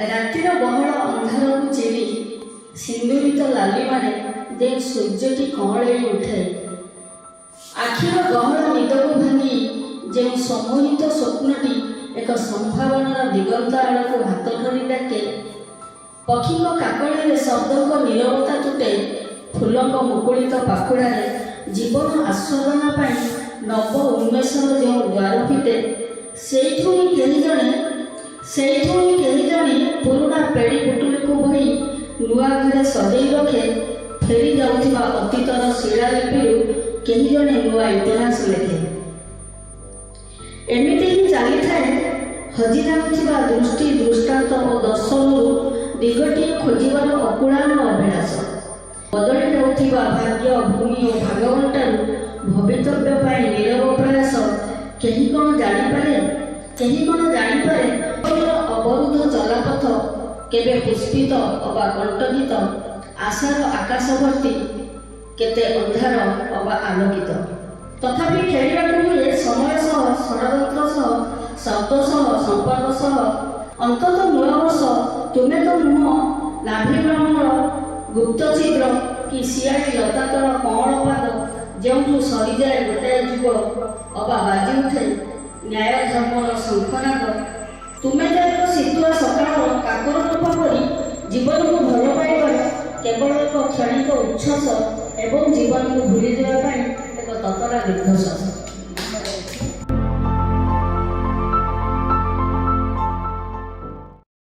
ରାତିର ବହଳ ଅନ୍ଧାରକୁ ଚିରି ସିନ୍ଦୁରିତ ଲାଲିମାରେ ଯେ ସୂର୍ଯ୍ୟଟି କଅଁଳେଇ ଉଠେ, ଆଖିର ଗହଳ ନିଦକୁ ଭାଙ୍ଗି ଯେଉଁ ସମ୍ମୋହିତ ସ୍ୱପ୍ନଟି ଏକ ସମ୍ଭାବନାର ଦିଗନ୍ତ ଆଡ଼କୁ ହାତ ଧରି ଡାକେ, ପକ୍ଷୀଙ୍କ କାକଳିରେ ଶବ୍ଦଙ୍କ ନୀରବତା ତୁଟେ, ଫୁଲଙ୍କ ମୁକୁଳିତ ପାଖୁଡ଼ାରେ ଜୀବନ ଆସ୍ୱାଦନ ପାଇଁ ନବ ଉନ୍ମେଷର ଯେଉଁ ଦ୍ୱାର ଫିଟେ, ସେଇଠୁ ହିଁ କେହି ଜଣେ ପୁରୁଣା ପେଡ଼ି ପୁଟୁଳିକୁ ବୋହି ନୂଆ ଘରେ ସଜେଇ ରଖେ। ଫେରି ଯାଉଥିବା ଅତୀତର ଶିଳାଲିପିରୁ କେହି ଜଣେ ନୂଆ ଇତିହାସ ଲେଖେ। ଏମିତି ହିଁ ଚାଲିଥାଏ ହଜି ଯାଉଥିବା ଦୃଷ୍ଟି, ଦୃଷ୍ଟାନ୍ତ ଓ ଦର୍ଶନରୁ ଦିଗଟିଏ ଖୋଜିବାର ଅକୁଳାନ ଅଭିଳାଷ। ବଦଳି ଯାଉଥିବା ଭାଗ୍ୟ, ଭୂମି ଓ ଭାଗବଣ୍ଟାରୁ ଭବିତବ୍ୟ ପାଇଁ ନୀରବ ପ୍ରୟାସ। କେହି କ'ଣ ଜାଣିପାରେ ଅବରୁଦ୍ଧ ଚଲାପଥ କେବେ ପୁଷ୍ପିତ ଅବା କଣ୍ଟକିତ, ଆଶାର ଆକାଶ ଭର୍ତ୍ତି କେତେ ଅନ୍ଧାର ଅବା ଆଲୋକିତ। ତଥାପି ଖେଳିବାକୁ ହୁଏ ସମୟ ସହ, ଷଡ଼ଯନ୍ତ୍ର ସହ, ଶବ୍ଦ ସହ, ସମ୍ପର୍କ ସହ। ଅନ୍ତତଃ ନୂଆବର୍ଷ ତୁମେ ତ ନୁହଁ ନାଭିବ୍ରହ୍ମର ଗୁପ୍ତ ଛିଦ୍ର କି ସିଆଳି ଲତାତଳ କଅଁଳ ପାଦ, ଯେଉଁଠୁ ସରିଯାଏ ଗୋଟାଏ ଯୁଗ ଅବା ବାଜି ଉଠେ ନ୍ୟାୟ ଧର୍ମର ଶଙ୍ଖନାଦ। ତୁମେ ତ ଏକ ଶୀତୁଆ ସକାଳର କାକର ଟୋପା ପରି ଜୀବନକୁ ଭଲ ପାଇବାର କେବଳ ଏକ କ୍ଷଣିକ ଉଚ୍ଛ୍ୱାସ ଏବଂ ଜୀବନକୁ ଭୁଲିଯିବା ପାଇଁ ଏକ ତତଲା ଦୀର୍ଘଶ୍ୱାସ।